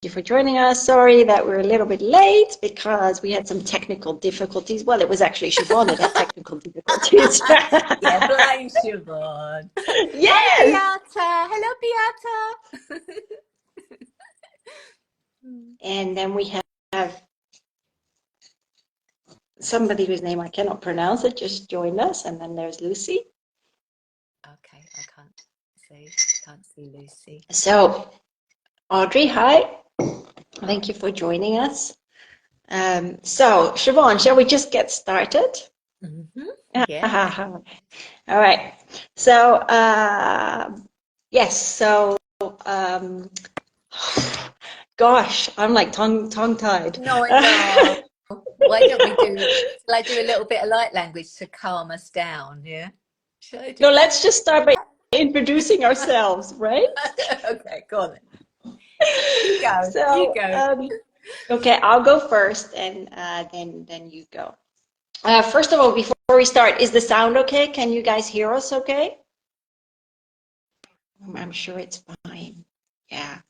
you for joining us. Sorry that we're a little bit late because we had some technical difficulties. Well, it was actually Siobhan that had technical difficulties. Yeah, blame Siobhan. Yes! Hello, Beata. And then we have somebody whose name I cannot pronounce that just joined us. And then there's Lucy. Okay, I can't see Lucy. So, Audrey, hi. Thank you for joining us. So, Siobhan, shall we just get started? Yeah. All right. So, yes. So, gosh, I'm like tongue-tied. No, I know. Why don't we do? Shall I do a little bit of light language to calm us down? Yeah. Shall I do No, that? let's just start by introducing ourselves, right? Okay, go on then. You go. You So, go. okay, I'll go first, and then you go. First of all, before we start, is the sound okay? Can you guys hear us okay? I'm sure it's fine. Yeah.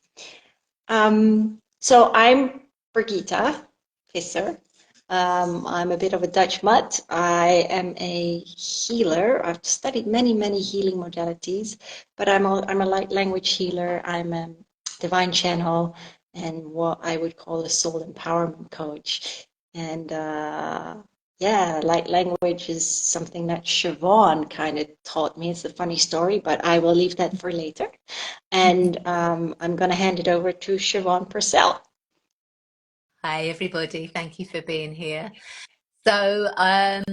So I'm Brigitte Visser. I'm a bit of a Dutch mutt. I am a healer. I've studied many healing modalities, but I'm a light language healer. I'm a divine channel and what I would call a soul empowerment coach. And yeah, light language is something that Siobhan kind of taught me. It's a funny story, but I will leave that for later. And I'm going to hand it over to Siobhan Purcell. Hi, everybody. Thank you for being here. So, I've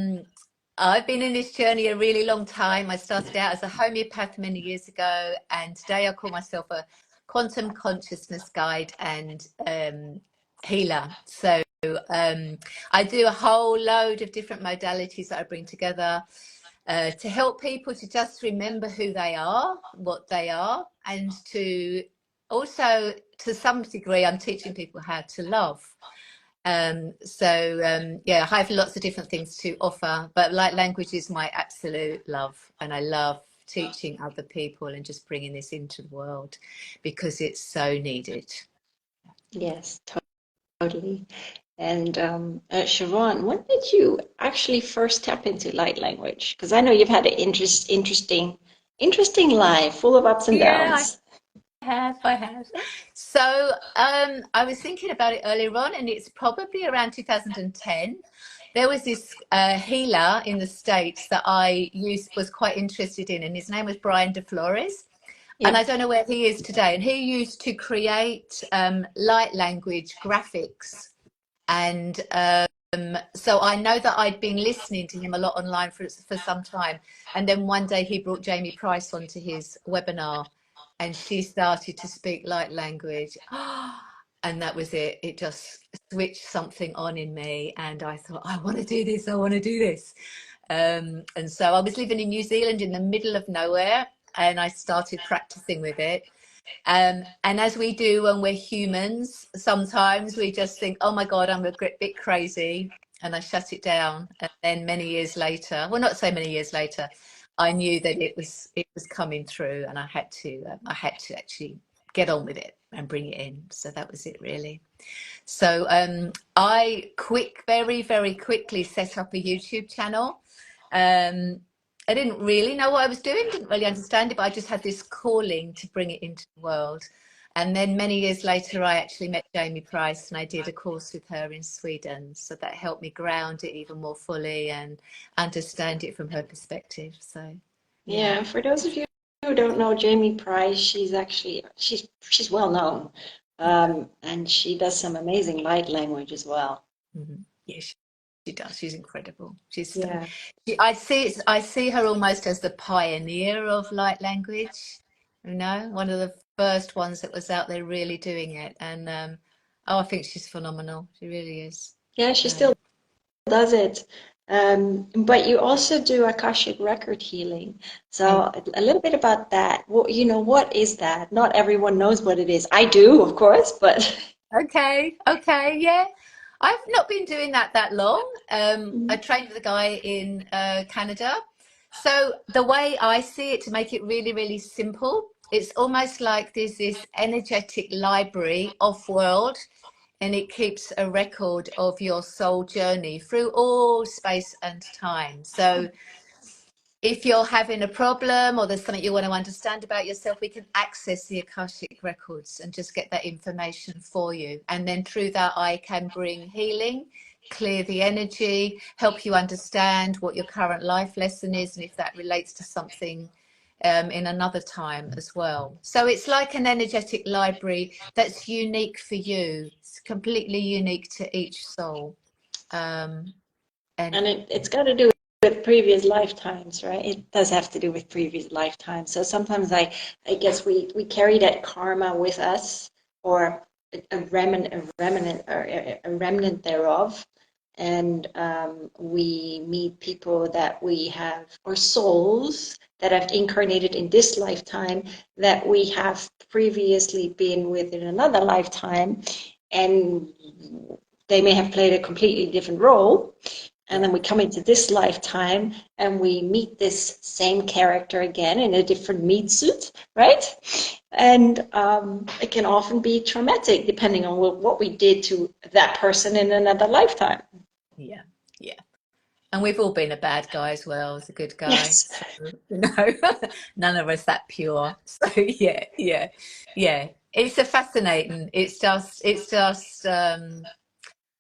been in this journey a really long time. I started out as a homeopath many years ago, and today I call myself a quantum consciousness guide and healer. So, I do a whole load of different modalities that I bring together to help people to just remember who they are, what they are, and to also, to some degree, I'm teaching people how to love. Yeah, I have lots of different things to offer, but light language is my absolute love, and I love teaching other people and just bringing this into the world because it's so needed. Yes, totally. And Siobhan, when did you actually first tap into light language? Because I know you've had an interesting life full of ups and Yeah, downs. I have. So I was thinking about it earlier on, and it's probably around 2010. There was this healer in the States that was quite interested in, and his name was Brian DeFlores. And Yeah. I don't know where he is today. And he used to create light language graphics. And so I know that I'd been listening to him a lot online for some time. And then one day he brought Jamie Price onto his webinar, and she started to speak light language. And that was it. It just switched something on in me. And I thought, I want to do this. I want to do this. And so I was living in New Zealand in the middle of nowhere, and I started practicing with it. And as we do when we're humans, sometimes we just think, oh my God, I'm a bit crazy. And I shut it down. And then many years later, well, not so many years later, I knew that it was coming through, and I had to actually get on with it and bring it in. So that was it, really. So I very quickly set up a YouTube channel. I didn't really know what I was doing, didn't really understand it, but I just had this calling to bring it into the world. And then many years later, I actually met Jamie Price, and I did a course with her in Sweden. So that helped me ground it even more fully and understand it from her perspective. So, yeah. Yeah, for those of you who don't know Jamie Price, she's well known. And she does some amazing light language as well. Yes, she does. She's incredible. Yeah. I see her almost as the pioneer of light language. You know, one of the first ones that was out there really doing it. And I think she's phenomenal. She really is. Yeah, she still does it. But you also do Akashic record healing. So a little bit about that. What is that? Not everyone knows what it is. I do, of course, but Okay, yeah. I've not been doing that long. I trained with a guy in Canada. So the way I see it, to make it really simple, it's almost like there's this energetic library off-world, and it keeps a record of your soul journey through all space and time. So if you're having a problem or there's something you want to understand about yourself, we can access the Akashic records and just get that information for you. And then through that, I can bring healing, clear the energy, help you understand what your current life lesson is, and if that relates to something in another time as well. So it's like an energetic library that's unique for you. It's completely unique to each soul. And it's got to do with previous lifetimes, right? It does have to do with previous lifetimes. So sometimes I guess we carry that karma with us, or a remnant thereof. And we meet people that we have, or souls that have incarnated in this lifetime that we have previously been with in another lifetime, and they may have played a completely different role. And then we come into this lifetime and we meet this same character again in a different meat suit, right? And it can often be traumatic depending on what we did to that person in another lifetime. Yeah. And we've all been a bad guy as well as a good guy. Yes. So, none of us that pure. So yeah. It's a fascinating. It's just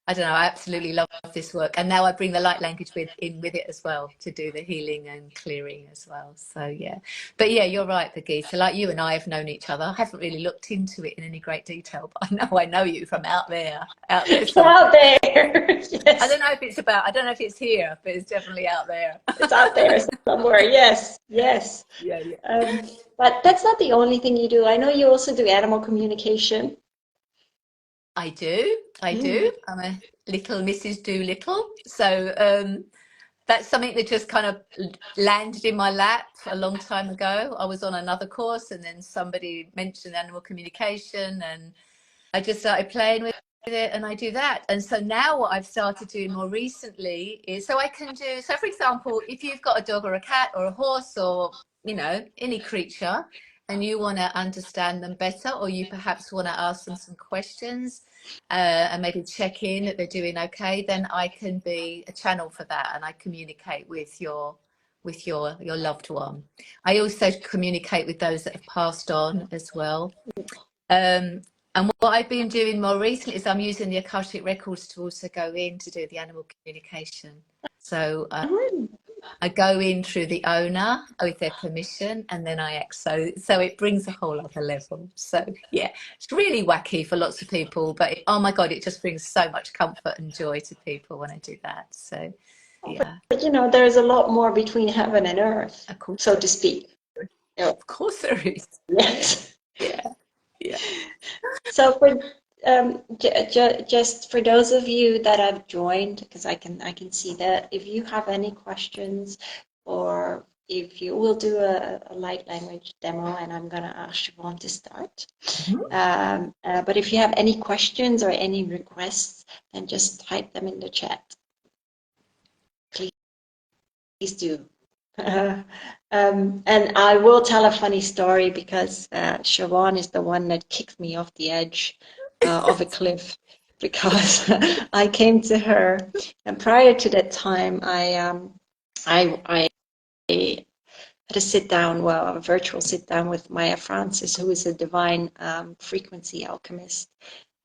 I don't know, I absolutely love this work. And now I bring the light language in with it as well, to do the healing and clearing as well. So yeah. But yeah, you're right, Birgitta. Like, you and I have known each other. I haven't really looked into it in any great detail, but I know you from out there. Out there somewhere. Out there. Yes. I don't know if it's here, but it's definitely out there. It's out there somewhere. Yes. Yeah. But that's not the only thing you do. I know you also do animal communication. I do. I'm a little Mrs. Doolittle. So that's something that just kind of landed in my lap a long time ago. I was on another course, and then somebody mentioned animal communication, and I just started playing with it, and I do that. And so now what I've started doing more recently is, so for example, if you've got a dog or a cat or a horse, or any creature, and you want to understand them better, or you perhaps want to ask them some questions, and maybe check in that they're doing okay, then I can be a channel for that, and I communicate with your loved one. I also communicate with those that have passed on as well. And what I've been doing more recently is I'm using the Akashic records to also go in to do the animal communication. So I go in through the owner with their permission, and then I act. So it brings a whole other level. So yeah, it's really wacky for lots of people, but oh my God, it just brings so much comfort and joy to people when I do that. So yeah. But there's a lot more between heaven and earth, so to speak. Of course there is. Yes. Yeah. So for just for those of you that have joined, because I can see that, if you have any questions, or if you will do a light language demo, and I'm gonna ask Siobhan to start. But if you have any questions or any requests, then just type them in the chat. Please do. And I will tell a funny story, because Siobhan is the one that kicked me off the edge of a cliff, because I came to her, and prior to that time, I had a sit down, a virtual sit down with Maya Francis, who is a divine frequency alchemist,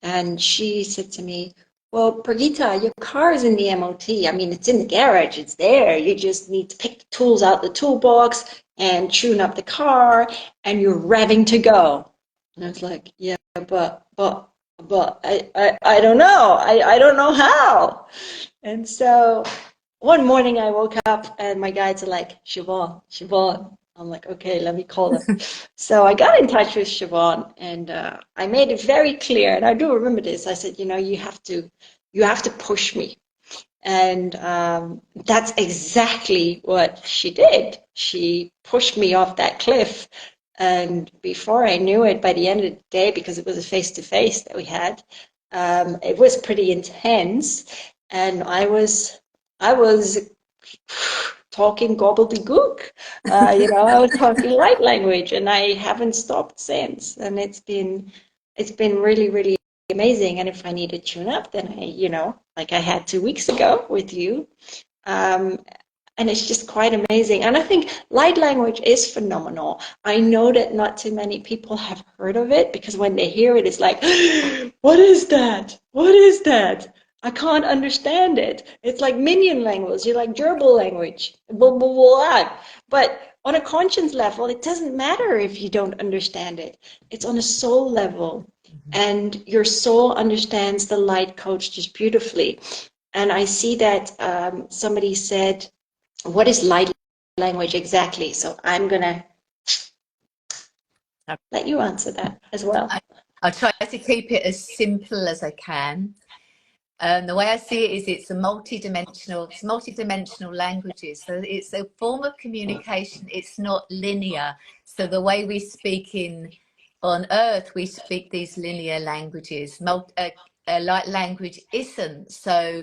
and she said to me, "Well, Brigitta, your car is in the MOT. I mean, it's in the garage. It's there. You just need to pick the tools out the toolbox and tune up the car, and you're revving to go." And I was like, "Yeah, but I don't know. I don't know how." And so one morning I woke up and my guides are like, Siobhan. I'm like, okay, let me call them. So I got in touch with Siobhan, and I made it very clear, and I do remember this. I said, you have to push me. And that's exactly what she did. She pushed me off that cliff. And before I knew it, by the end of the day, because it was a face-to-face that we had, it was pretty intense. And I was talking gobbledygook. I was talking light language, and I haven't stopped since. And it's been really, really amazing. And if I need to tune up, then like I had 2 weeks ago with you. Um, and it's just quite amazing. And I think light language is phenomenal. I know that not too many people have heard of it, because when they hear it, it's like, what is that? What is that? I can't understand it. It's like minion language, you like gerbil language, blah, blah, blah. But on a conscience level, it doesn't matter if you don't understand it. It's on a soul level. And your soul understands the light coach just beautifully. And I see that somebody said, what is light language exactly? So I'm going to let you answer that as well. I'll try to keep it as simple as I can. The way I see it is it's multi-dimensional languages. So it's a form of communication. It's not linear. So the way we speak on Earth, we speak these linear languages. Light language isn't. So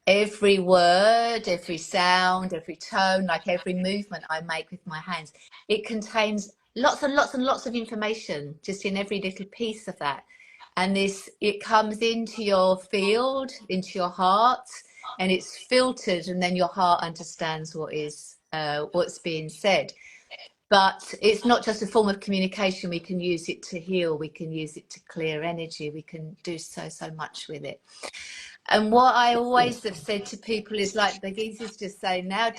every word, every sound, every tone, like every movement I make with my hands, it contains lots and lots and lots of information just in every little piece of that. And it comes into your field, into your heart, and it's filtered, and then your heart understands what's being said. But it's not just a form of communication. We can use it to heal. We can use it to clear energy. We can do so much with it. And what I always have said to people is, like the geezers just say, now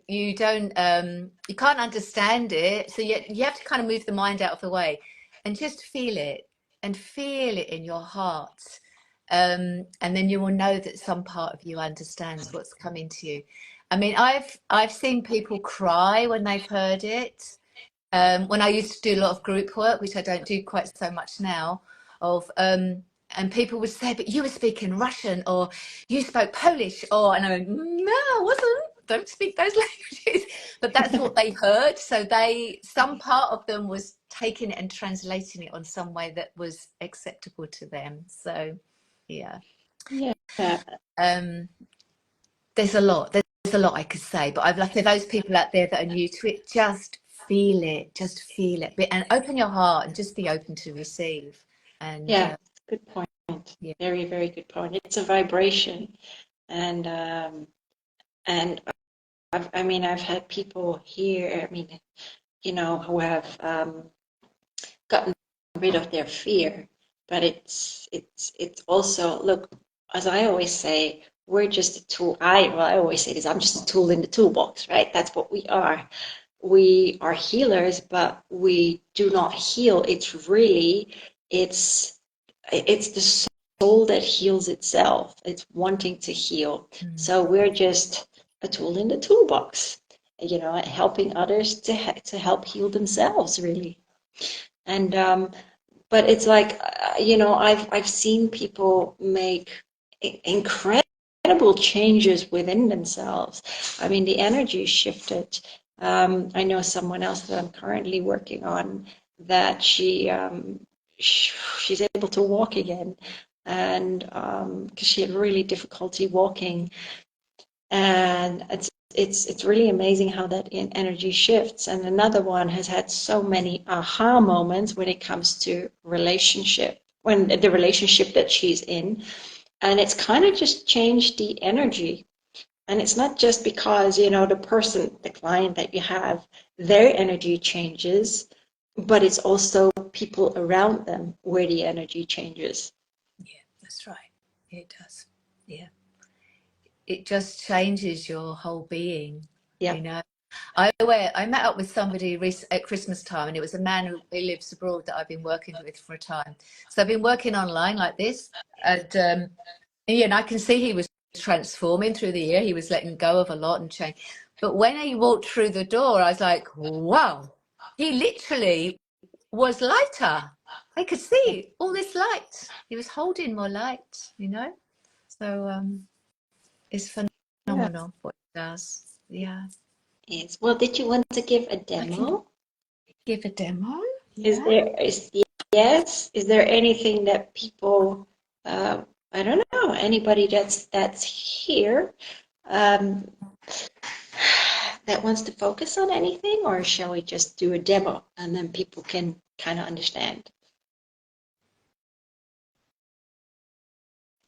you can't understand it. So you have to kind of move the mind out of the way and just feel it, and feel it in your heart. And then you will know that some part of you understands what's coming to you. I mean, I've seen people cry when they've heard it. When I used to do a lot of group work, which I don't do quite so much now, and people would say, but you were speaking Russian, or you spoke Polish, and I went, no, I wasn't. Don't speak those languages. But that's what they heard. So some part of them was taking it and translating it on some way that was acceptable to them. So, yeah. Yeah. There's a lot I could say, but I'd like, for those people out there that are new to it, just feel it, and open your heart and just be open to receive. And yeah, good point. Yeah. Very, very good point. It's a vibration. And I've had people here, who have gotten rid of their fear, but it's also, look, as I always say, we're just a tool. I always say this, I'm just a tool in the toolbox, right? That's what we are. We are healers, but we do not heal. It's the soul that heals itself. It's wanting to heal. So we're just a tool in the toolbox, helping others to help heal themselves, really. And but it's like, I've seen people make incredible changes within themselves. I mean, the energy shifted. I know someone else that I'm currently working on, that she's able to walk again, and because she had really difficulty walking, and it's really amazing how that energy shifts. And another one has had so many aha moments when it comes to relationship, when the relationship that she's in, and it's kind of just changed the energy. And it's not just because, the client that you have, their energy changes, but it's also people around them where the energy changes. Yeah, that's right. It does. Yeah. It just changes your whole being. Yeah. I met up with somebody at Christmas time, and it was a man who lives abroad that I've been working with for a time. So I've been working online like this, and I can see he was transforming through the year. He was letting go of a lot and change. But when he walked through the door, I was like, wow, he literally was lighter. I could see all this light. He was holding more light, So it's phenomenal what it does. Yeah. Yes. Well, did you want to give a demo? Give a demo. Is there anything that people, I don't know, anybody that's here, that wants to focus on anything, or shall we just do a demo and then people can kind of understand?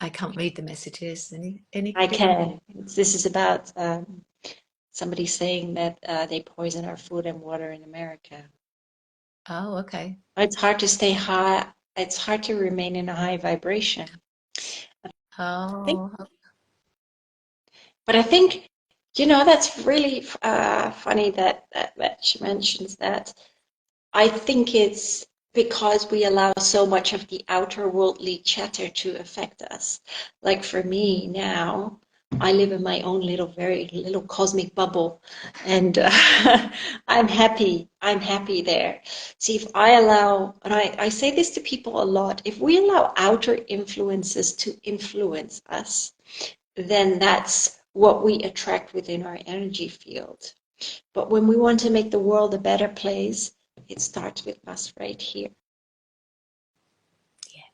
I can't read the messages. Any I people? can. This is about somebody saying that they poison our food and water in America. Oh, okay. It's hard to stay high. It's hard to remain in a high vibration. Oh, But I think, that's really funny that she mentions that. I think it's because we allow so much of the outer worldly chatter to affect us. Like for me now, I live in my own very little cosmic bubble, and I'm happy. I'm happy there. See, if I allow, and I say this to people a lot, if we allow outer influences to influence us, then that's what we attract within our energy field. But when we want to make the world a better place, it starts with us right here. yeah.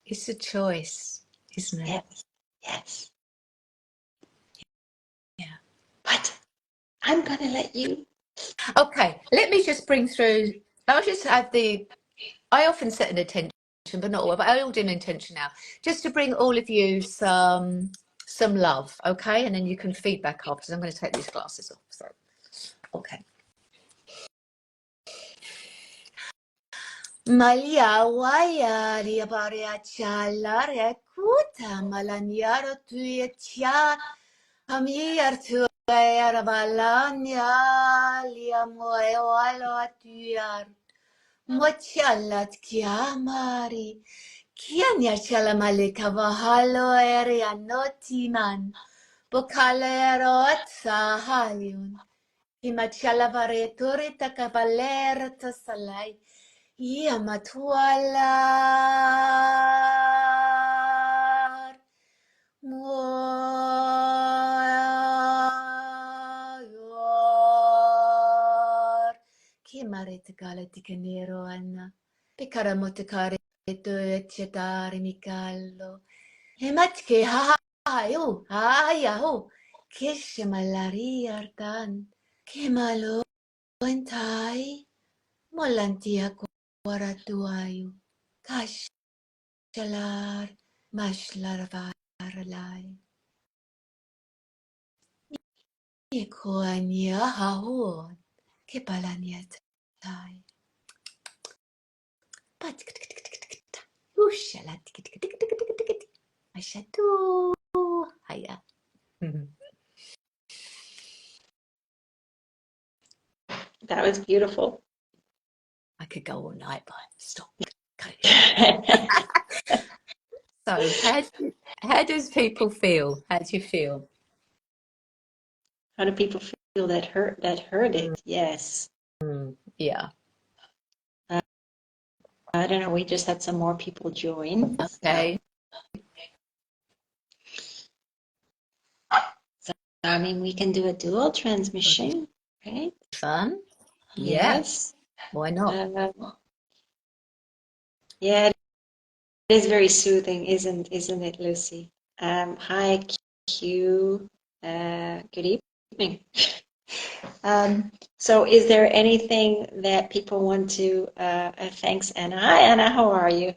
It's a choice, isn't it? Yes, yes. Yeah. But I'm going to let you. Okay, let me just bring through. I'll just add I often set an intention, but not all. But I'll do an intention now, just to bring all of you some love, okay? And then you can feedback after. I'm going to take these glasses off. So, okay. Malia waya ria baria chala rekuta malanyaro tuya amir tu balanya lia moewalo tuyar mochalat kiamari kianya chala malika vahalo area notiman bokalero sahaliun imachala vareturi takabalera tasalai Ia matualar muayor kimare tegala tikanero anna pekara motekare to chetare mikallo hematke hayo hayo keshe malari artan kemalo entai molantia waratuayu kashalar mashlar varalai ikoania hahon kepalania tai pat ushalat ashatu haya. That was beautiful. I could go all night, but stop. Cut it. So, how does people feel? How do you feel? How do people feel that heard it? Yes. Yeah. I don't know. We just had some more people join. Okay. So, I mean, we can do a dual transmission, right? Fun. Yes. Why not? Yeah, it is very soothing, isn't it, Lucy? Hi, Q. Good evening. So is there anything that people want to, thanks, Anna. Hi, Anna, how are you?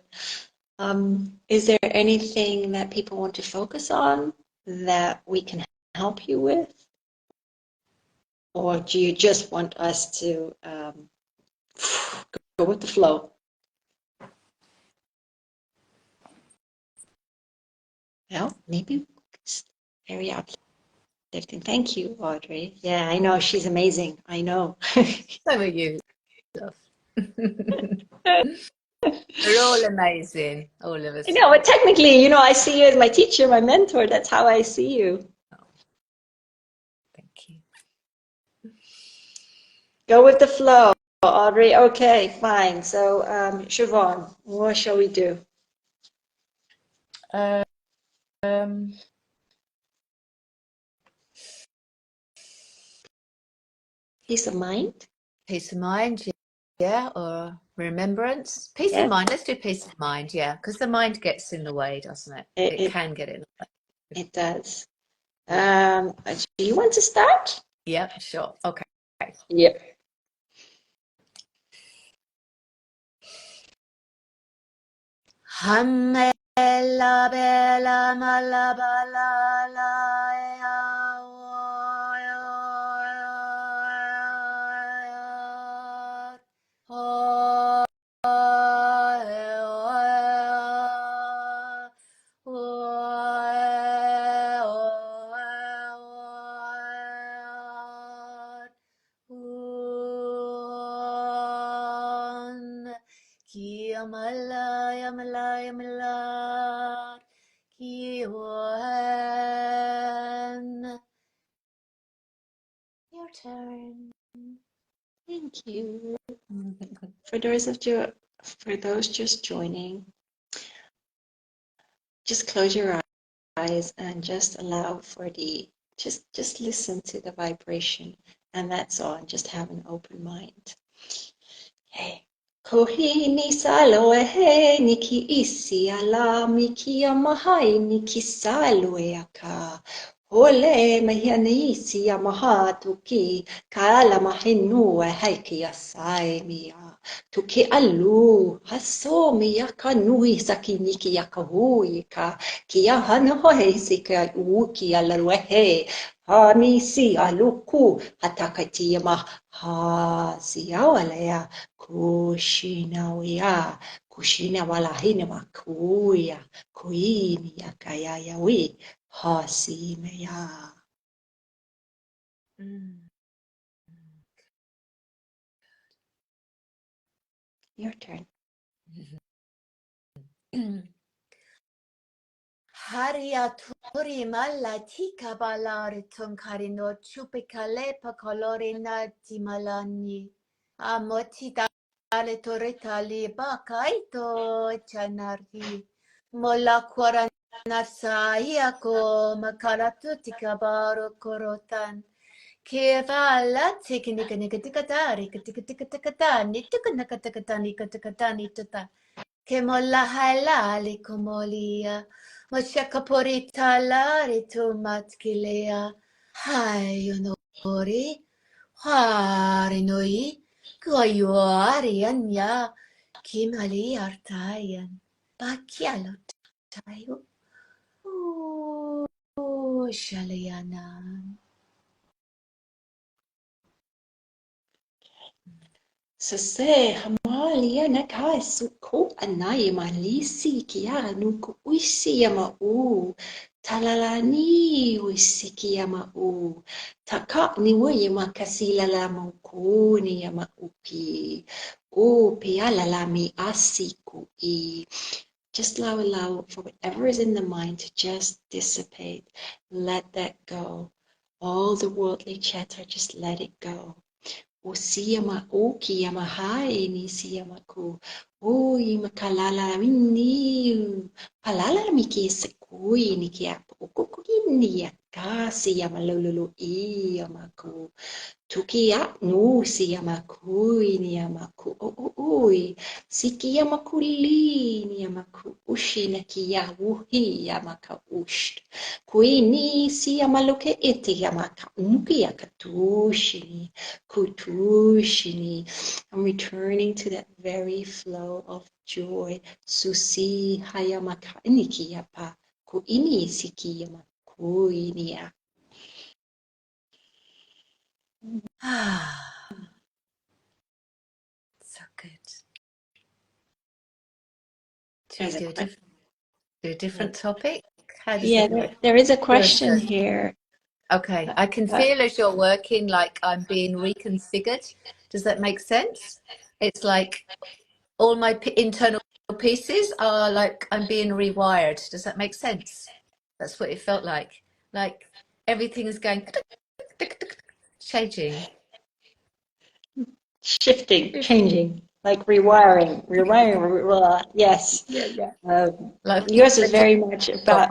Is there anything that people want to focus on that we can help you with? Or do you just want us to go with the flow? Well, maybe it's very uplifting. Thank you, Audrey. Yeah, I know, she's amazing. I know. So are you. We're all amazing, all of us. I know, but technically, I see you as my teacher, my mentor. That's how I see you. Oh, thank you. Go with the flow, Audrey. Okay, fine. So, Siobhan, what shall we do? Peace of mind? Peace of mind, yeah, or remembrance. Peace of mind. Let's do peace of mind, yeah, because the mind gets in the way, doesn't it? It can get in the way. It does. Do you want to start? Yep, sure. Okay. Yep. Hamela bela malabala la Yamala, yamala, yamala, kiwan. Your turn. Thank you. For those just joining, just close your eyes and just allow for just listen to the vibration, and that's all. And just have an open mind. Hey. Kohini salo he niki isi ala miki amahai niki salo aka. Ole mehiani isi amaha tuki kala mahinu haiki asai mia. Tuki alu haso mia kanui saki niki yakahui ka kia hana hoe sika uki ala wehe. Hani si aluku hatakati yama ha si awalea. Kushinawia, kushina wala hina makuya, kuini ya kaya wi, hasi meya. Your turn. Hariaturi malatika balari tunkarino chupikale pakolori na timalani. Amoti dale toretali bakaito chanarhi. Mola Nasaiako makaratutika baro korotan. Kevala tikinikanikatikatari katikatikatani tikanakatakatani katakatani tata. Kemola halali komolia. Moshakapori talari tumatkilea. Hayonori. Harinoi. Goyuari anya. Kimali artayan. Bakialo tayo. Shalayana. Sase hamalia nakai suko anai malisi kiara nuku uisi yama u. Talalani uisi kiyama u. Taka ni we yama kasila la mauku ni yama upi. U piala la mi asiku i. Just allow for whatever is in the mind to just dissipate. Let that go. All the worldly chatter, just let it go. O siyama o kiyama hai ni siyama ku. O ima kalala mini. Palala mi ki sekui ni ki apa. O kukuni ya kasi yama lululu i yama ku. Tukia no siyamaku ni yamaku ui siki yamaku li ni yamaku ushi na kia wuhi yamaka usht kuini si yamaluke iti yamaka unki yakatushini kutushini. I'm returning to that very flow of joy. Susi hayamaka iniki yapa kuini siki yamaku ini ya. So good. Should we do a different topic? How does that work? There is a question here. Okay, I can feel as you're working like I'm being reconfigured. Does that make sense? It's like all my internal pieces are like I'm being rewired. Does that make sense? That's what it felt like. Like everything is going changing. Shifting, changing, like rewiring. Yes. Yeah. Like Yours is very much about,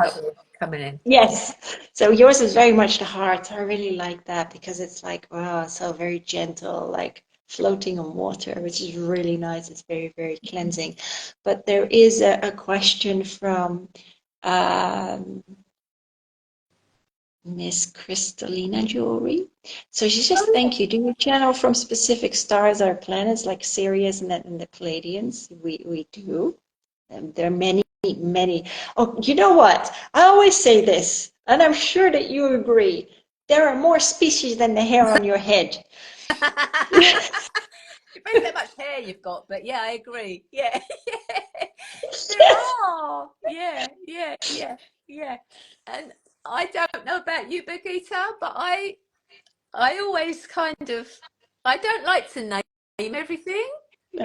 coming in. yes. So yours is very much the heart. I really like that because it's like, wow, so very gentle, like floating on water, which is really nice. It's very, very cleansing. But there is a question from, um, Miss Crystalina Jewelry. So she says, thank you. Do you channel from specific stars or planets like Sirius and the Palladians? We do. There are many, many. Oh, you know what? I always say this, and I'm sure that you agree. There are more species than the hair on your head. Depends how much hair you've got, but yeah, I agree. Yeah, yeah. There Yes. are. Yeah, yeah, yeah, yeah. And I don't know about you, Birgitta, but I always kind of I don't like to name everything No.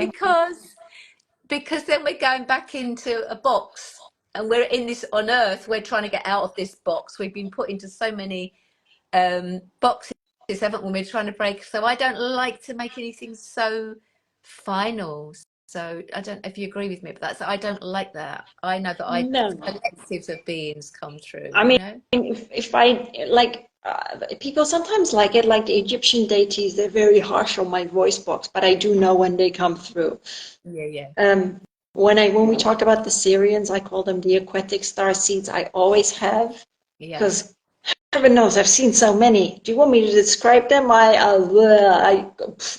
because then we're going back into a box and we're in this on earth, we're trying to get out of this box. We've been put into so many boxes, haven't we? We're trying to break. So I don't like to make anything so final. So I don't know if you agree with me, but I don't like that. I know that No. collectives of beings come through, I you mean, know? if I like, people sometimes like it, like the Egyptian deities, they're very harsh on my voice box, but I do know when they come through. Yeah, yeah, Um, when we talk about the Syrians, I call them the aquatic star seeds. I always have, yeah. because heaven knows I've seen so many. Do you want me to describe them?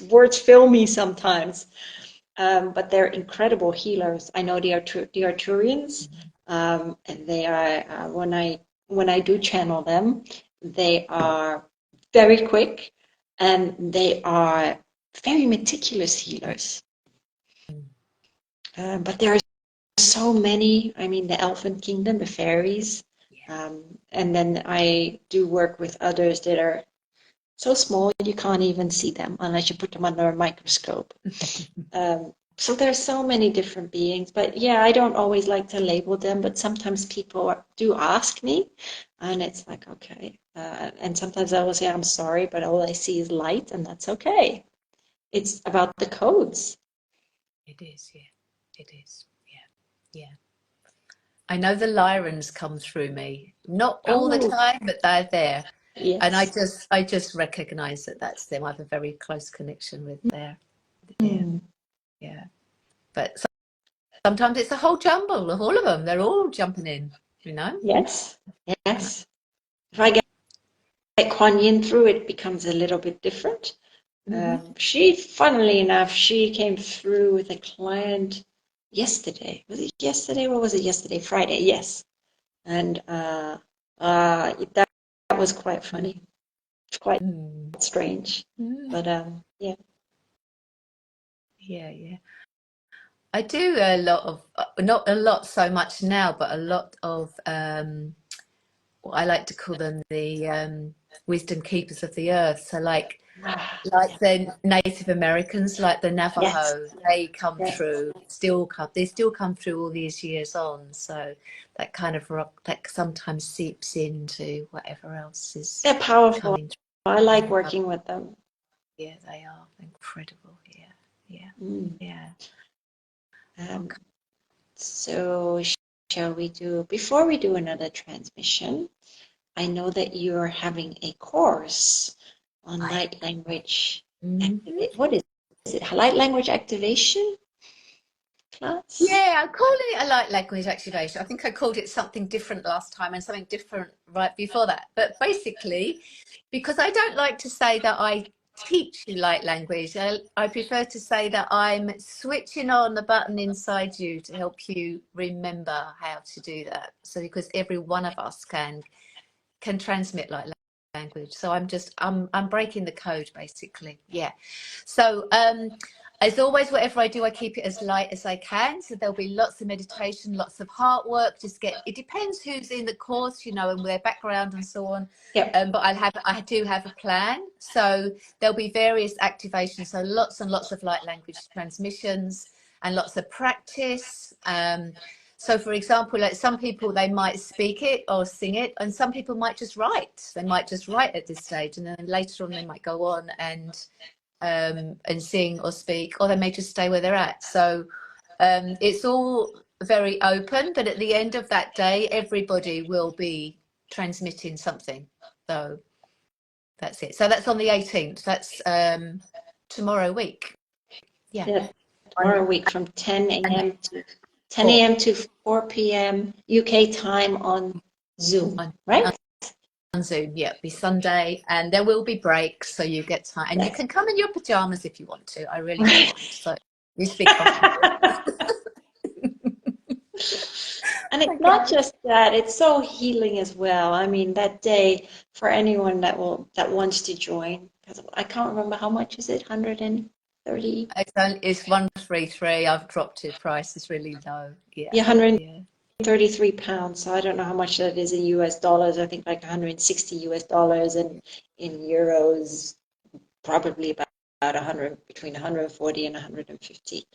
Words fail me sometimes. But they're incredible healers. I know the Arturians, and they are when I do channel them, they are very quick, and they are very meticulous healers. But there are so many. I mean, the Elfin Kingdom, the fairies, and then I do work with others that are so small you can't even see them unless you put them under a microscope. So there's so many different beings, but yeah, I don't always like to label them, but sometimes people do ask me, and it's like, okay. And sometimes I will say, I'm sorry, but all I see is light, and that's okay. It's about the codes. It is, yeah. It is. Yeah. Yeah. I know the Lyrans come through me. Not all the Oh, time, but they're there. And yes. I just recognize that that's them. I have a very close connection with their, yeah, Hmm. yeah. But sometimes it's a whole jumble of all of them. They're all jumping in, you know? Yes, Yeah. yes. If I get Kuan Yin through, it becomes a little bit different. Hmm. Funnily enough, she came through with a client yesterday. Was it yesterday? What was it yesterday? Friday, yes. And that was quite funny. It's quite Mm. strange. Mm. But yeah. Yeah, yeah. I do a lot of, not a lot so much now, but a lot of what I like to call them the wisdom keepers of the earth. So like the Native Americans, like the Yes. Navajo, they come Yes. through, they still come through all these years on. So that kind of rock that sometimes seeps into whatever else is They're powerful. coming I like through. working with them. Yeah, they are incredible. Yeah, yeah, Mm. yeah. Um, Okay. so shall we do, before we do another transmission, I know that you're having a course on light language Mhm. activate. What is it? Light language activation class? Yeah, I'm calling it a light language activation. I think I called it something different last time and something different right before that. But basically, because I don't like to say that I teach you light language, I prefer to say that I'm switching on the button inside you to help you remember how to do that. So because every one of us can transmit light language. So I'm breaking the code basically. Yeah. So as always, whatever I do, I keep it as light as I can. So there'll be lots of meditation, lots of heart work. It depends who's in the course, you know, and their background and so on. Yep. But I do have a plan. So there'll be various activations. So lots and lots of light language transmissions and lots of practice. So for example, like some people, they might speak it or sing it, and some people might just write. They might just write at this stage, and then later on they might go on and sing or speak, or they may just stay where they're at. So it's all very open, but at the end of that day, everybody will be transmitting something. So that's it. So that's on the 18th. That's tomorrow week. Yeah. Yeah. Tomorrow week from 10 And a.m. to 10 4 a.m. to 4 p.m. UK time on Zoom, on right? Zoom. Yeah, it'll be Sunday, and there will be breaks, so you get time, and you can come in your pajamas if you want to. I really don't mind. So you speak comfortable. And it's not just that, it's so healing as well. I mean, that day for anyone that wants to join, because I can't remember how much is it, 130? It's 133. I've dropped it. Price is really low. Yeah. Yeah, 133 pounds. So I don't know how much that is in US dollars. I think like 160 US dollars, and in euros, probably about 100, between 140 and 150.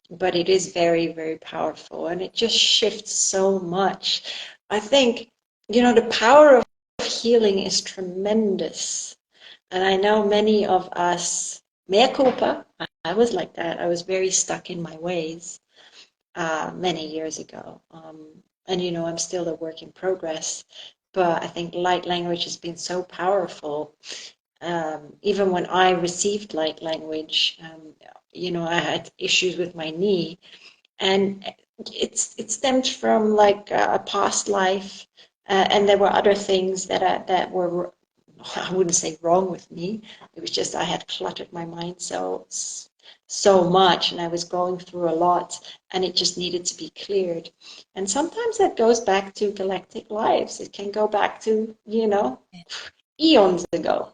But it is very, very powerful, and it just shifts so much. I think, the power of healing is tremendous. And I know many of us, mea culpa, I was like that. I was very stuck in my ways many years ago. And, I'm still a work in progress. But I think light language has been so powerful. Even when I received light language, I had issues with my knee, and it stemmed from like a past life, and there were other things that were, I wouldn't say wrong with me. It was just I had cluttered my mind so much, and I was going through a lot, and it just needed to be cleared. And sometimes that goes back to galactic lives. It can go back to, eons ago.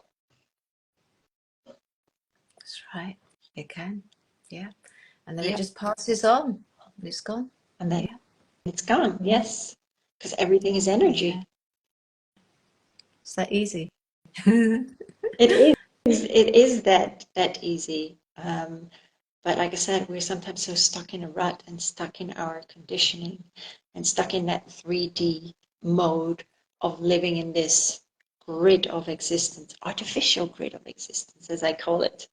That's right. It can. Yeah. And then it just passes on. And it's gone. And then it's gone. Yes. Because everything is energy. Yeah. It's that easy. It is that easy. But like I said, we're sometimes so stuck in a rut and stuck in our conditioning and stuck in that 3D mode of living in this grid of existence, artificial grid of existence, as I call it.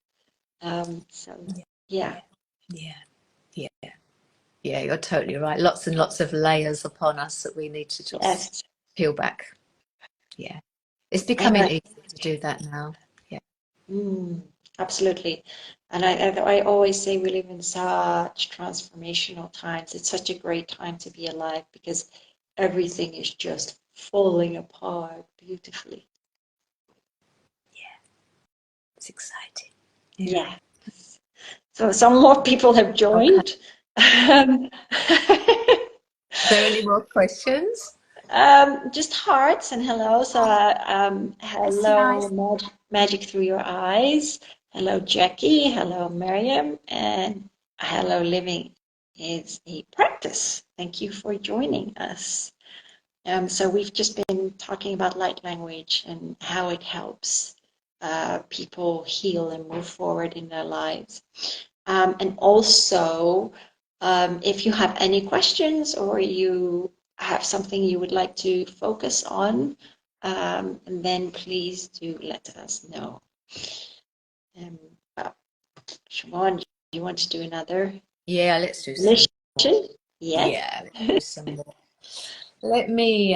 Yeah. Yeah, you're totally right. Lots and lots of layers upon us that we need to just peel back. Yeah. It's becoming easy to do that now. Yeah. Absolutely. And I always say we live in such transformational times. It's such a great time to be alive because everything is just falling apart beautifully. Yeah. It's exciting. Yeah. So some more people have joined. Okay. Are there any more questions? Just hearts and hello. So hello, nice. Magic through your eyes. Hello, Jackie. Hello, Miriam. And hello, living is a practice. Thank you for joining us. So we've just been talking about light language and how it helps people heal and move forward in their lives. And also, if you have any questions or you have something you would like to focus on, then please do let us know. Siobhan, do you want to do another? Yeah, let's do some more. Yeah, let's do some more. Let me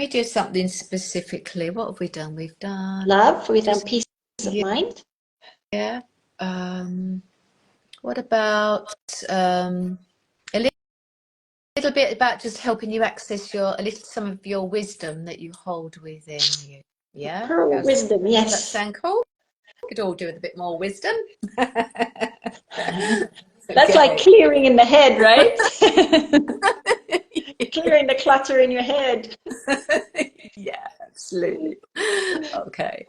do something specifically. What have we done? We've done love. We've done peace of mind. Yeah. What about a little bit about just helping you access some of your wisdom that you hold within you? Yeah. Pearl wisdom. Yes. Does that sound cool? We could all do with a bit more wisdom. That's like clearing in the head, right? Clearing the clutter in your head. Yeah, absolutely. Okay.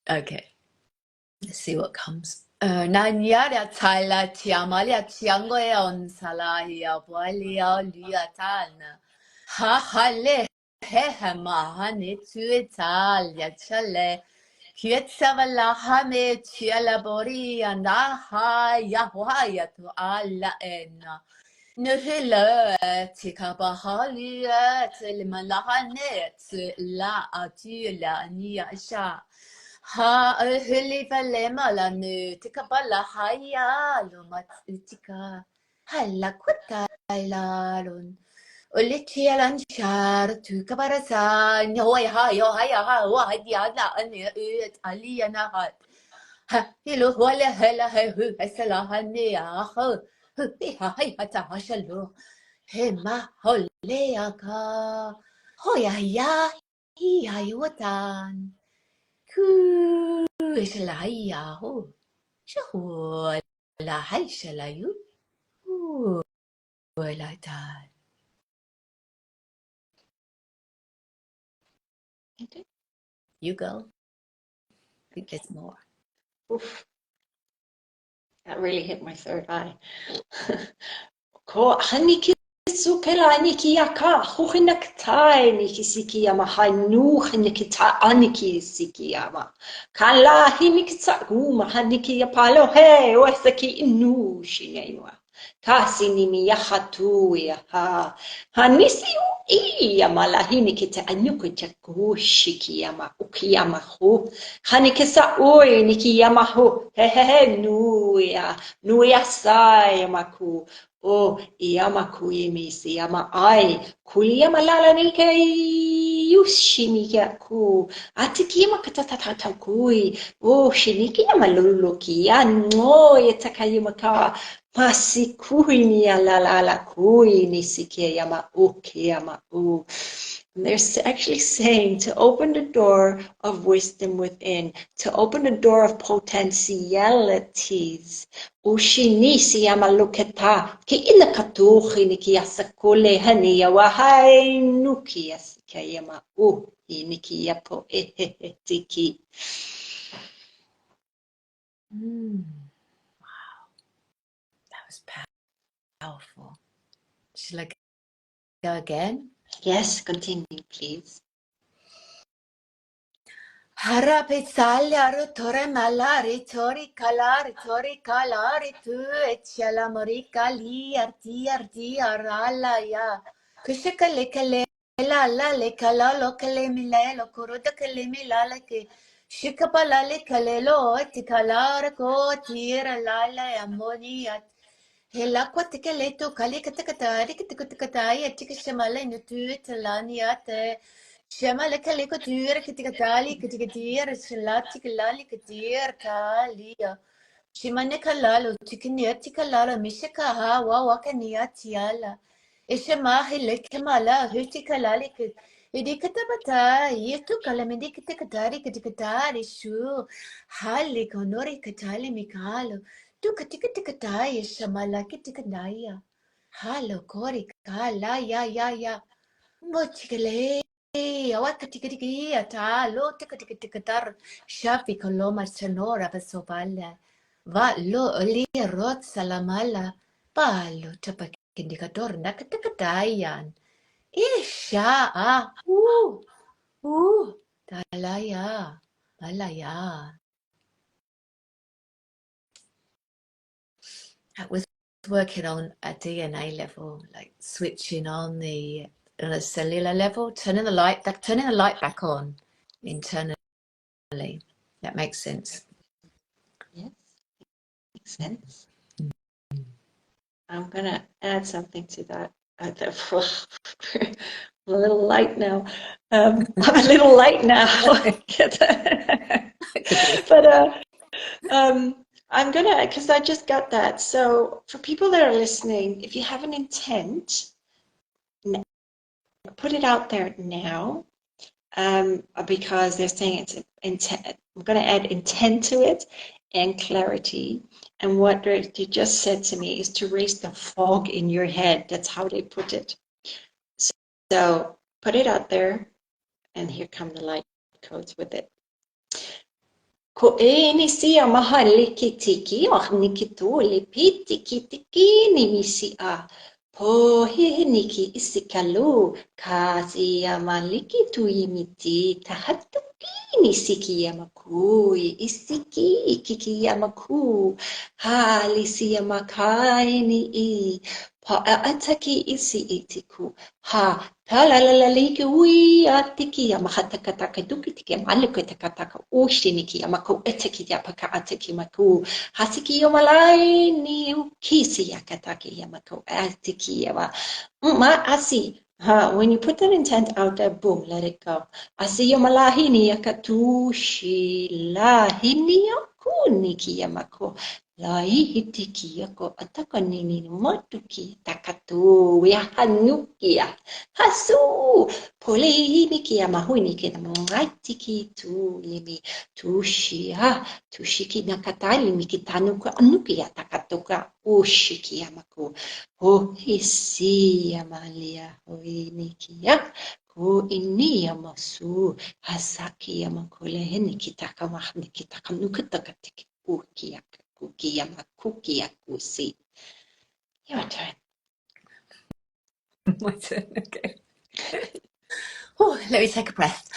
Let's see what comes. Nanyara tala tiamalia tiangoya on salahia boilia liatana. Ha hale hehema hane tu Italia chale. Kietsavala hame tialabori and aha yahwaya to alla enna. Nuhila tikabahalia tilmalahanet la atila niasha. Ha hili vale malanu tikabala haya lumatika hala kuta ilalun ulitialan shar tu kabarasa nyoy hayo haya ha wahya la ani italiana hat ha hilu wala hala hu hasalahan ya ha hu ha hay hata hashalu he ma holeaka Hoya ya hi watan. Ku shala ya ho. Shahu la hai shala you. Like that. Okay. You go. I think there's more. Oof, that really hit my third eye. Ko haniki sukela niki yaka huhinak tai niki siki yama hanu haniki ta aniki siki yama kala hiniki ta guma haniki yapalo he wesaki inu shinema kasi nimi yahatu ya ha hanisi i yama la hiniki ta anyuku ta gushiki yama ukiyama hu haniki sa oi niki yama hu he he he nu ya sai yama ku o iama kuimi si ama ai kuliama lala ni ke yushimi ya ku atikima katatata kui o shiniki ama luluki ya no yatakayima ka masi kui ni la kui ni sike yama uke yama u. And they're actually saying to open the door of wisdom within, to open the door of potentialities. Ushinisi yamaluketa ki inakatuhi niki yasakule hani yawahai nuki yasikayama niki yapo tiki. Wow, that was powerful. Shall I go again? Yes, continue, please. Harapisallaru tore malari tori kalari tu etchalamori kali arti arala ya kushika lekale la lekala lokale milelo kuruda kale milala ke shikapala lekale lo tikalar ko tira lala amoniat hela kwatikale to kali katakatari katakataya tikishamala nutu talaniate Shema leka leko tuer kitikatali kitikatir shalati kalali katir talia. Shima nekalalo tikinia tikalala mishaka ha wa wakania tiala. Ishema hilekemala hutikalali kit. Idikatabata yetu kalamidi kitikatari kitikatari shu. Hali konori katali mikalo. Tu katikatikataya shamala kitikadaya. Halo kori kala ya. Mochikale. Awakatikatiki atalo tikatikatar shafi koloma sonora vasopala va lo li rot salamala palo tapakindikator nakatakatayan isha talaya malaya. I was working on a DNA level, like switching on the a cellular level, turning the light back on internally. That makes sense. Yes, makes sense. I'm going to add something to that. I'm a little light now. I'm a little light now. But I'm going to, because I just got that. So for people that are listening, if you have an intent, put it out there now. Because they're saying it's intent. I'm going to add intent to it and clarity. And what you just said to me is to raise the fog in your head. That's how they put it. So put it out there, and here come the light codes with it. Ko e ni sia mahali ki tiki, oh nikitu le piti ki tiki ni misi a. Po he niki isikalu, kasi yamaliki tu imiti, tahatuki ni siki yamakui, isiki kiki yamaku, hali si yamakai ni I, pa ataki isi itiku, ha, palalaliki ui atiki yamahatakataka dukitiki yamalikataka ushiniki yamaku etiki yapaka atiki maku, hasiki yomalai ni ukisi yakataki yamaku atiki yama. Ma asi. When you put that intent out there, boom, let it go. Asi yomalahini yakatushi lahini yakuniki yamako. Laihitikia ko ataka nini motuki takatu ya hanukia hasu polehini ya mahuni kia maitiki tu yemi tushiki nakatali mikitanu ko anukia takatuka ushiki ya maku hisi ya malia hoinikia ko ini ya masu hasaki ya makule heni kitaka mahni kitaka nukutaka ukia cookie akusi. Your turn. My turn. Okay. Oh, let me take a breath.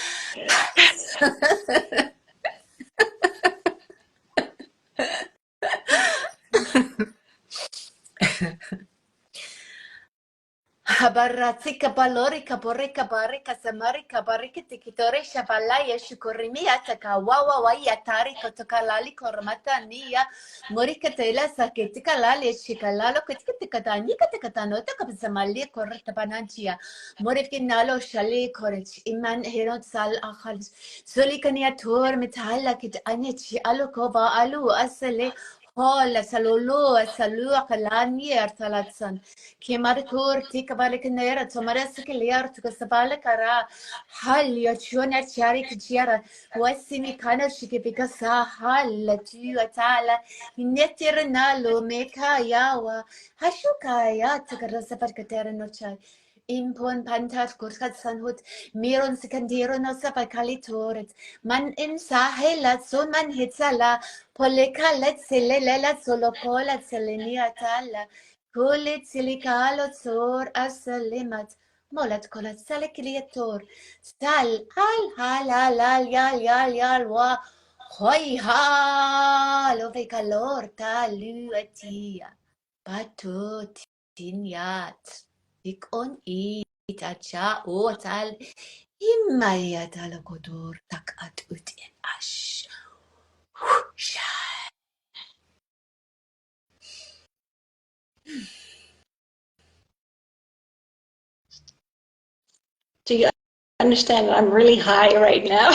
Habaratika balorika borika barika samarika barika tikitore shabalaya shukurimia taka wawa waya tariko tokalali kormata niya morika tela saketika lali shikalalo ketika tanika tekatano takapsamali korta pananchia morifinalo shali korich iman herot sal akhal solikania tor metala kit anichi alukova alu asale Hola, salulo, salu akalani artalatsan. Kimarikur tika balikanera, tomaras kiliar to Kasabala kara, hal yachuna chari kichiara, wasimi kana shikipika sa hal tu atala, netirnalo meka yawa, hashukaya takarasapar katera nocha. Impon pantat kurkat sanhut, miron sikandiro no sapakali toret, man in sahela, so man hitsala, poleka let selela solokola selenia tala. Kulit silikalo tor asalimat molat kolat salikliator sal hal yal wa hoi ha lo ve calor taluatia pato tinyat ik on it acha o tal imaya talakotor takat utin ash Do you understand that I'm really high right now?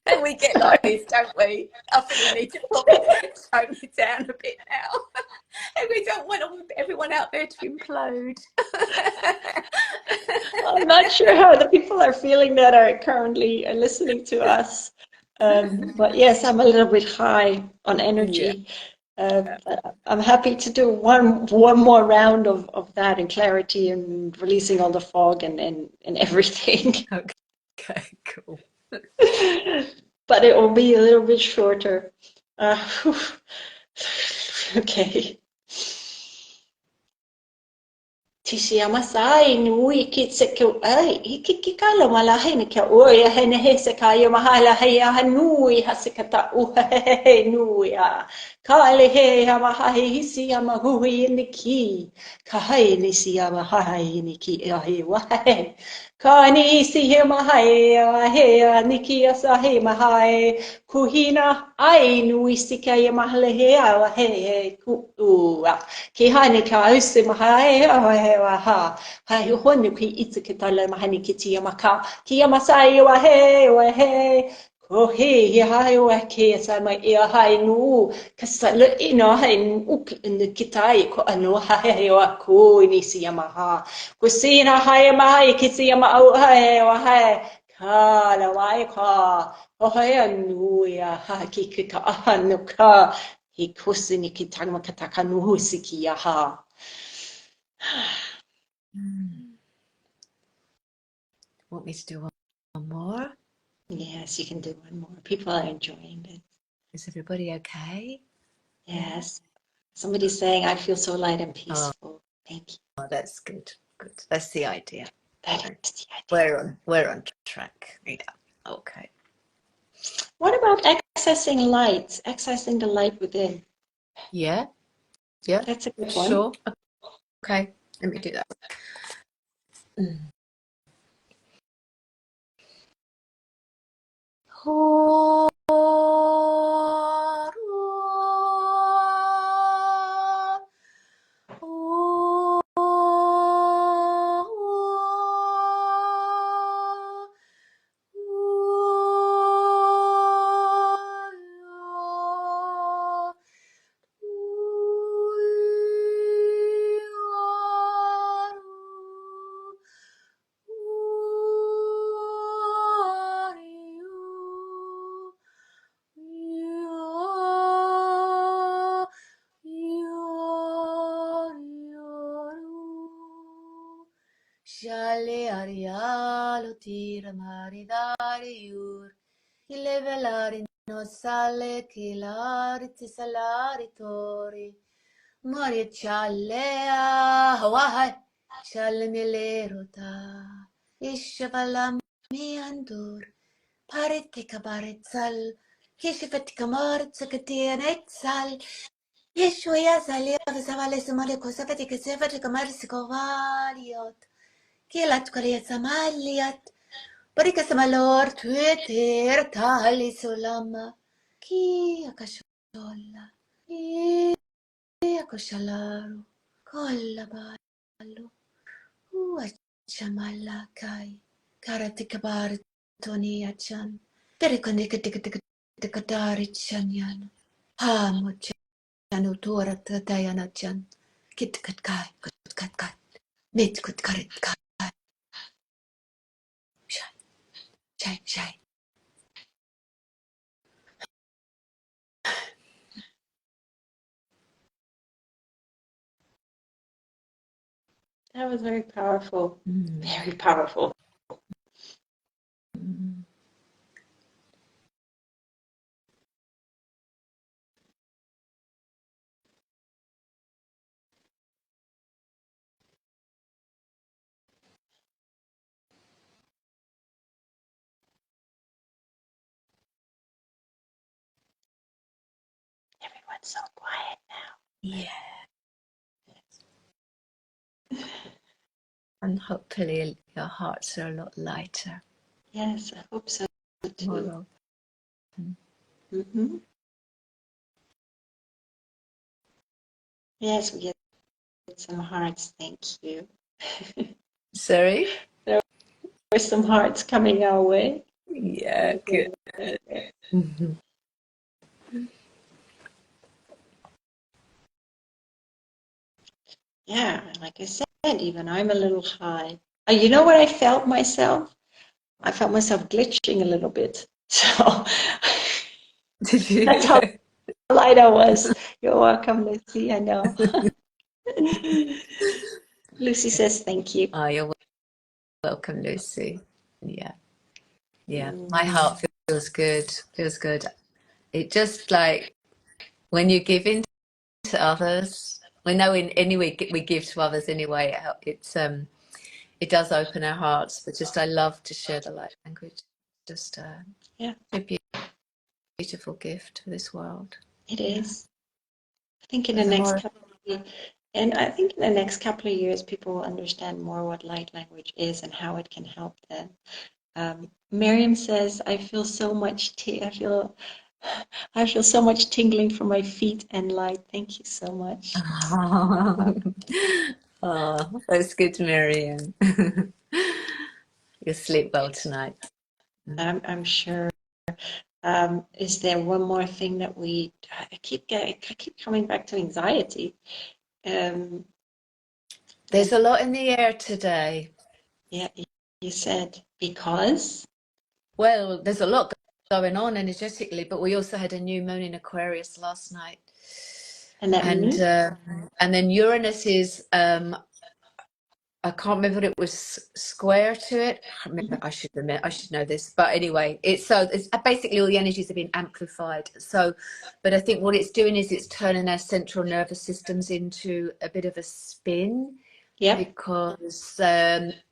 And we get like this, don't we? I think we need to probably tone it down a bit now. And we don't want everyone out there to implode. I'm not sure how the people are feeling that are currently listening to us. But yes, I'm a little bit high on energy. But I'm happy to do one more round of that and clarity and releasing all the fog and everything. Okay, cool. But it will be a little bit shorter. Okay. Tisia masai nui kitse ke ai hiki kala malahe ne ke o ya hene he se ka yo mahala he ya nui hasikata u he nui a kale he ya mahahe hisi ya mahui ni ki ka hai ni si ya mahahe ni ki ya he wa he ka ni si he mahae ya he ya ni ki ya sa he mahae kuhina ai nui si ka ya mahala he ya wa he ku u ki hani ka usi mahai he wa ha hai honu ki itsu ki tala mahani ki tia maka ki ya masai wa he ko he hai wa ki sa mai ia hai nu ka sa le ino hai u ki tai ko anu hai wa ko ni si ya maha ko sina hai mai ki tia ma au hai wa hai ka la wai ka o hai anu ya ha ki ka anu ka Hikusini kitangma katakanu sikiyaha. Want me to do one more? Yes, you can do one more. People are enjoying it. Is everybody okay? Yes. Somebody's saying, I feel so light and peaceful. Thank you. Oh, that's good. Good. That's the idea. That is the idea. We're on track. Yeah. Okay. What about accessing light? Accessing the light within. Yeah. Yeah. That's a good one. Sure. Okay. Let me do that. Oh. Shale arialo tira maridariur. Ilevelari no sale kilari tisalari tori. Mori chalea hawai. Chale milerota. Ishavala miandur. Paritika baritsal. Kishifatika martsakatia netsal. Yeshua salia zavale sumale kosafati kesefati kamarsikovaliot. Kilat korea samaliat. Parika samalor tueter tali sulama. Ki akashola. Ki akashalaru. Kolla balu. Uachamala kai. Karatika bar toni achan. Perikonika tikadari chanyan. Hamocha. Utora Dayana Jan, Kit Kat Kai, Kat Kat, Mit Kut Karit Kai, Shai, Shai. That was very powerful. Very powerful. Everyone's so quiet now. Yeah. And hopefully your hearts are a lot lighter. Yes, I hope so too. More open. Yes, we get some hearts. Thank you. Sorry? There were some hearts coming our way. Yeah, good. Yeah, like I said, even I'm a little high. You know what I felt myself? I felt myself glitching a little bit. So Did you? that's how light I was. You're welcome, Lucy. I know. Lucy says thank you. Oh, you're welcome, Lucy. Yeah. Yeah. My heart feels good. Feels good. It just like when you give in to others, we know in any way we give to others anyway, it does open our hearts, but just I love to share the light language. Just Yeah, a beautiful gift for this world. it is. I think in the next couple of years, people will understand more what light language is and how it can help them. Miriam says, "I feel so much. I feel so much tingling from my feet and light. Thank you so much." Oh, that's good, Miriam. You'll sleep well tonight. I'm sure. Is there one more thing that I keep coming back to anxiety. There's a lot in the air today. Yeah, you said because? Well, there's a lot going on energetically, but we also had a new moon in Aquarius last night. And that means? And then Uranus is I can't remember what it was square to it. I should know this, but anyway, it's basically all the energies have been amplified. So, but I think what it's doing is it's turning our central nervous systems into a bit of a spin. Yeah. Because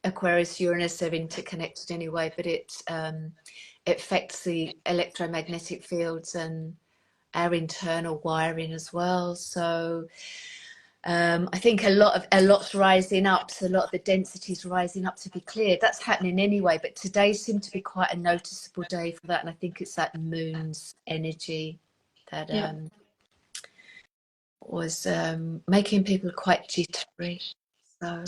Aquarius, Uranus are interconnected anyway, but it affects the electromagnetic fields and our internal wiring as well. So. I think a lot's rising up, so a lot of the density's rising up to be cleared. That's happening anyway, but today seemed to be quite a noticeable day for that, and I think it's that moon's energy that was making people quite jittery. So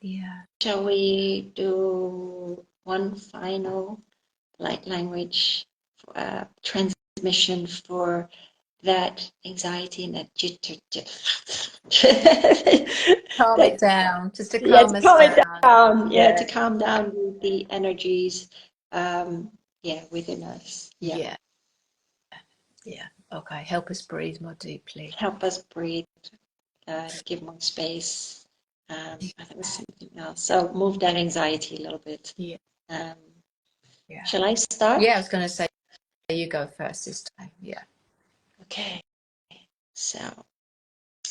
yeah. Shall we do one final light language transmission for that anxiety and that jitter? Calm it down, just to to calm us calm it down. down. Yeah, to calm down the energies. Within us. Yeah. Okay, help us breathe more deeply. Help us breathe. Give more space. That was something else. So move that anxiety a little bit. Yeah. Yeah. Shall I start? Yeah, I was going to say you go first this time. Yeah. Okay. So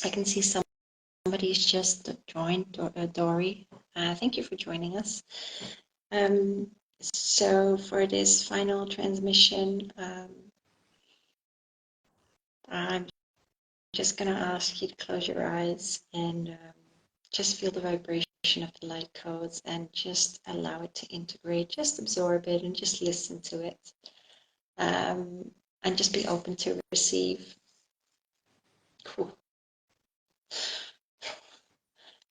I can see somebody's just joined, Dory. Thank you for joining us. So for this final transmission, I'm just going to ask you to close your eyes and just feel the vibration of the light codes and just allow it to integrate. Just absorb it and just listen to it. And just be open to receive. Cool.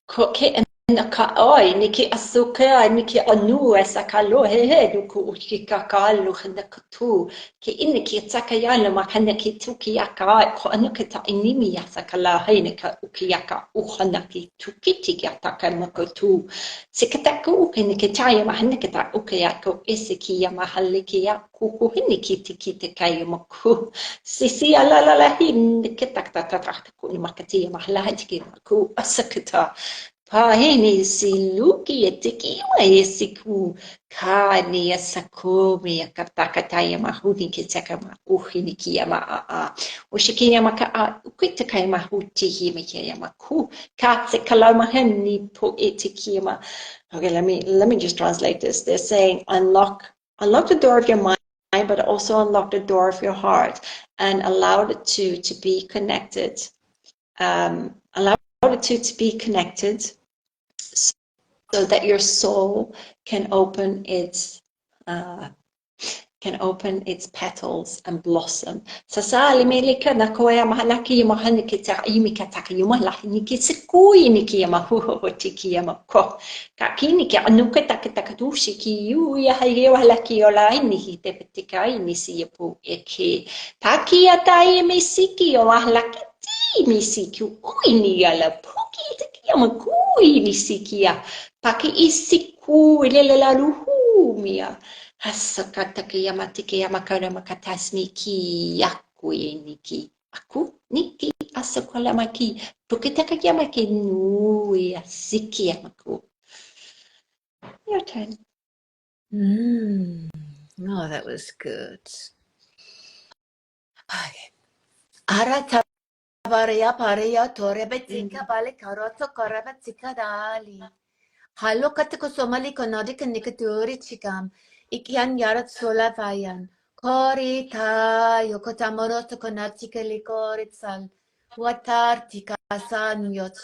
Ke na ka oi ni ki asuka ni ki anu esa kalo he he du ku uchi ka kalu khanda kutu ki in ki tsaka yana ma khanda ki tuki yaka ko anu ki ta inimi yasa kala he ni ka uki yaka u khanda ki tuki ti ya ta ka ma kutu sikata ku ki ni ki taya ma khanda ki ta uki yaka ese ki ya ma halle ki ya ku ku ni ki ti ki te kai ma ku sisi ala la la hin ki ta ta ta ta ku ni ma ka ti ma hala ki ma ku asakata Pahini si luki etiki wa esiku kani asakumi akatakataya mahuni kitaka ma uhini kiyama a ushikiyama ka a ukitaka mahuti himi kiyama ku katse kalama henni po etikiyama. Okay, let me just translate this. They're saying unlock the door of your mind, but also unlock the door of your heart and allow it to be connected. Allow it to be connected so that your soul can open its petals and blossom. Sasali melika na koya mahalaki mahani kita imika takayuma lahini kitsikui niki mahuho tiki yamako. Kakini ki anuka takatushi ki yu ya hayo halaki ola ini te petika ini si yapu eke. Taki atai mesiki o mahalaki misiki uini yala puki tiki yamakui misiki ya. Paki isiku ilela luhumia. Hasakata kiyamati kiyamakara makatasmi ki yaku niki. Aku niki asakola maki. Pukitaka yamaki nui asiki yamaku. Your turn. Oh, that was good. Okay. Arata Paria paria torebetika bale karoto korebetika dali. Halo katiko somali konodi kanikaturi chikam. Ikian yarat sola vayan. Kori ta yokotamoroto konatika likoritsal. Watar tika sanyot.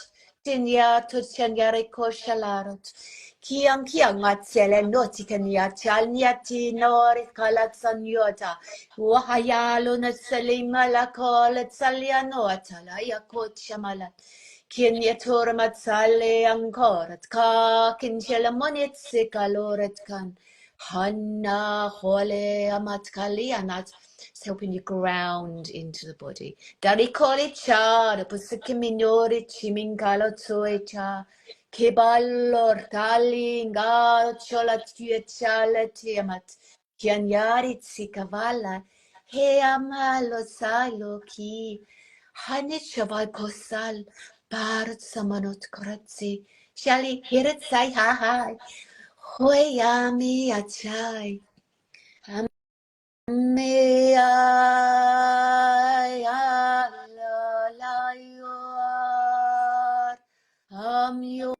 Tinya tuchanyare koshalarot. Kiang matsele notikan yachal nyati norit kalatsan yota. Wahayalo na salima la kolat saliano atala yakot shamala. Kin yatur matsale angkorat ka kin shelamonit sikaloret kan. Hanna hole amat kalianat. It's helping you ground into the body. Dari koli cha, the pusikiminori chiminkalo tsoecha. Keballor tali nga chola tuechala tiamat. Kianyari tsikavalla. He amalo salo ki. Hanit shavai kosal. Barat samanot koratsi. Shali hirit sai hai. Hoyami achai. Me am you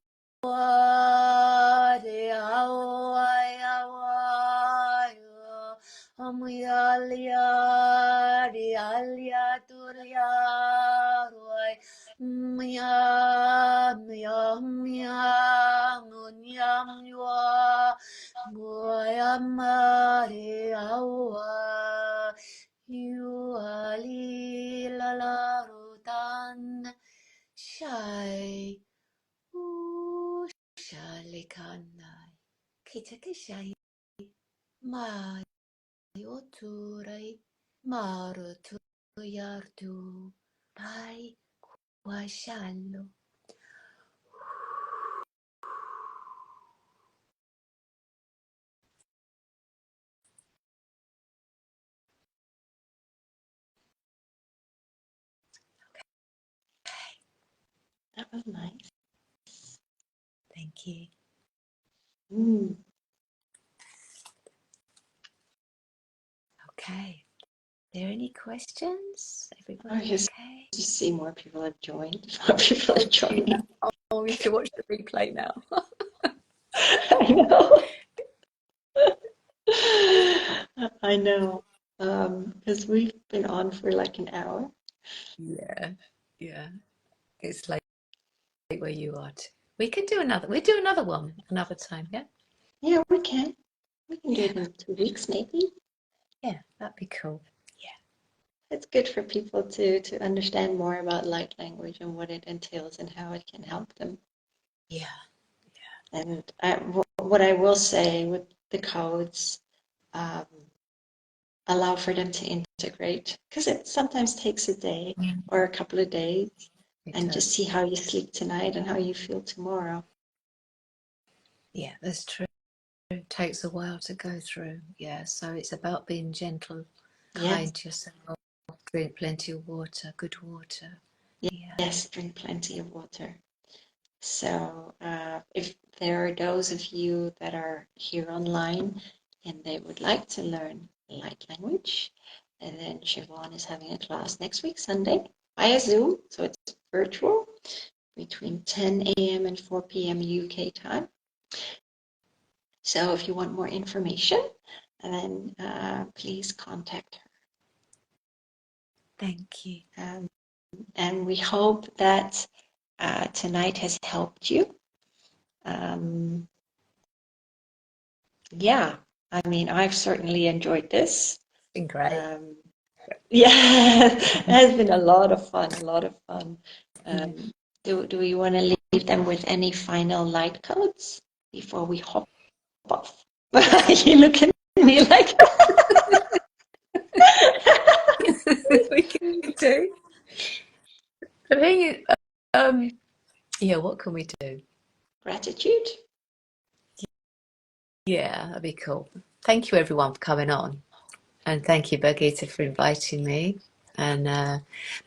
you ali la la rotan shai shalikanai kitakishai ma yoturai marutu yardu pai washallo. That was nice. Thank you. Mm. Okay. Are there any questions? I Everybody just okay? see more people have joined. More people are joining. Oh, we should watch the replay now. I know. I know. Because we've been on for like an hour. Yeah, yeah. It's late where you are too. We can do another. We do another one another time. Yeah. Yeah, we can. We can do Yeah. it in 2 weeks, maybe. Yeah, that'd be cool. Yeah. It's good for people to understand more about light language and what it entails and how it can help them. Yeah. And what I will say with the codes, allow for them to integrate, because it sometimes takes a day or a couple of days, and just see how you sleep tonight and how you feel tomorrow. Yeah, that's true. It takes a while to go through. Yeah, so it's about being gentle, kind to yourself, drink plenty of water, good water. Yeah. Yes, drink plenty of water. So if there are those of you that are here online and they would like to learn light language, and then Siobhan is having a class next week, Sunday, via Zoom, so it's virtual, between 10 a.m. and 4 p.m. UK time. So if you want more information, then please contact her. Thank you. And we hope that tonight has helped you. Yeah, I mean, I've certainly enjoyed this. It's been great. Yeah, it has been a lot of fun, a lot of fun. Do we want to leave them with any final light codes before we hop off? You look at me like we can do. I think, yeah, what can we do? gratitude. Yeah, that'd be cool. Thank you everyone for coming on. And thank you, Birgitta, for inviting me. And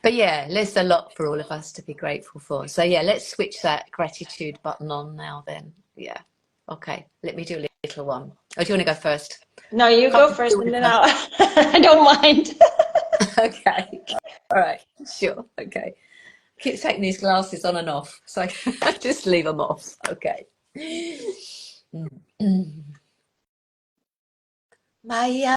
but yeah, there's a lot for all of us to be grateful for. So yeah, let's switch that gratitude button on now then. Yeah. Okay. Let me do a little one. Oh, do you want to go first? No, you go first and then I don't mind. Okay. All right. Sure. Okay. Keep taking these glasses on and off. So I just leave them off. Okay. Maya.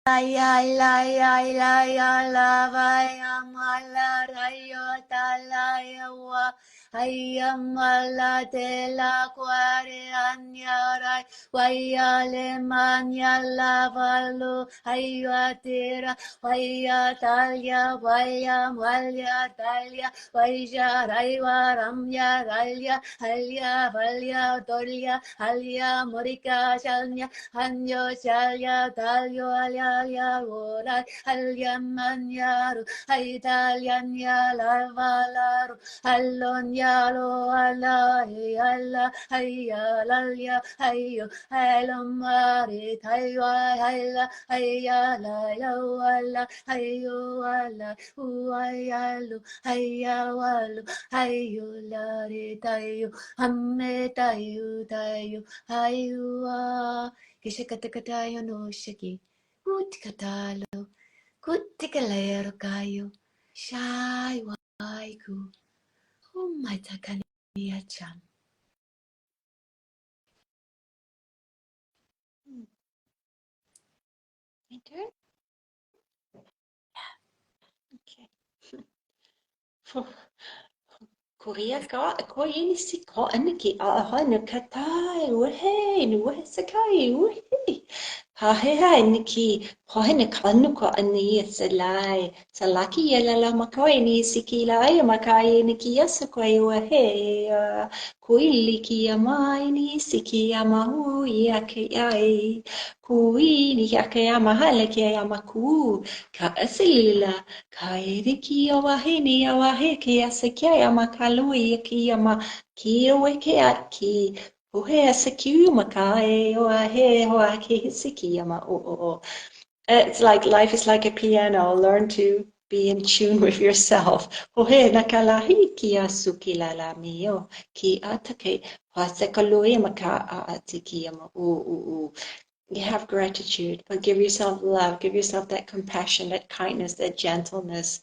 Ay, ay, ay, ay, ay, ala, vaya, mala, rayo, talaya, wa, ay, mala, de la cuare, añaray, vaya, alemania, la, valu, ay, atira, vaya, talia, vaya, malia, talia, vaya, raiva, ramya, ralia, alia, valia, tolia, alia, morica, shalnya, anyo, shalya, talio, alia, Orai, Alyamanyaru, Italian Yalavalaru, Allon Yalo, Allah, Allah, Ayalalya, Ayo, Alomari, Taiwa, Ila, Ayala, Yawala, Ayo, Allah, Uayalu, Ayawalu, Ayulari, Tayo, Hamme, Tayo, Tayo, Ayua, Kishakatakatayo no Shiki. Kutikatalo, kutikalero kayo, shy waiku, umatakania chan. My turn? Okay. Korea ka ko ini si ko aniki a hana katai wahe ni wahe sakai wahe ha he ha niki ho hana kanu ko ani salai salaki yala la makai ni sikilai makai niki yasukoi wahe kuili ki amai ni siki amahu yake ai kuili yake amahala ki amaku ka asilila Kairi ki awa he ni awa he ki asa ki ama kalui ki ama ki oe ki at ki puhe asa ki uma ka e oa he hoa ki hisi ki ama o o o. It's like life is like a piano. Learn to be in tune with yourself. Hohe nakalahi kia sukilala mio ki atake hasekaloi maka aatiki ama u. You have gratitude, but give yourself love, give yourself that compassion, that kindness, that gentleness,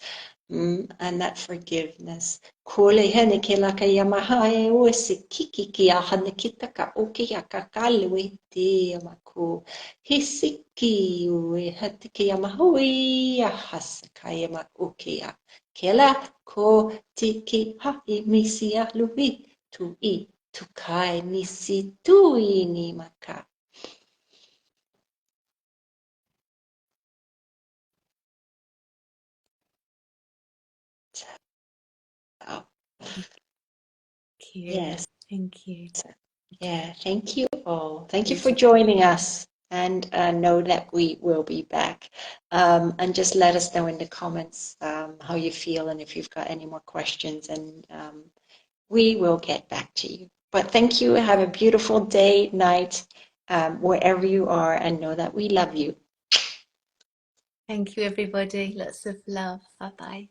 and that forgiveness. Kole hene ke la ka yamaha e o se kiki ki a hane kita ka oke a ka kalwe te amako. He siki o e hate ke yamaha e a hasa ka yama oke a. Ke la ko tiki ha I misi a luhi tu I tu kai nisi tu I ni maka. Oh, yes. Thank you. Yeah, thank you all. Thank you for Beautiful. joining us, and know that we will be back. And just let us know in the comments how you feel and if you've got any more questions, and we will get back to you. But thank you. Have a beautiful day, night, wherever you are, and know that we love you. Thank you, everybody. Lots of love. Bye bye.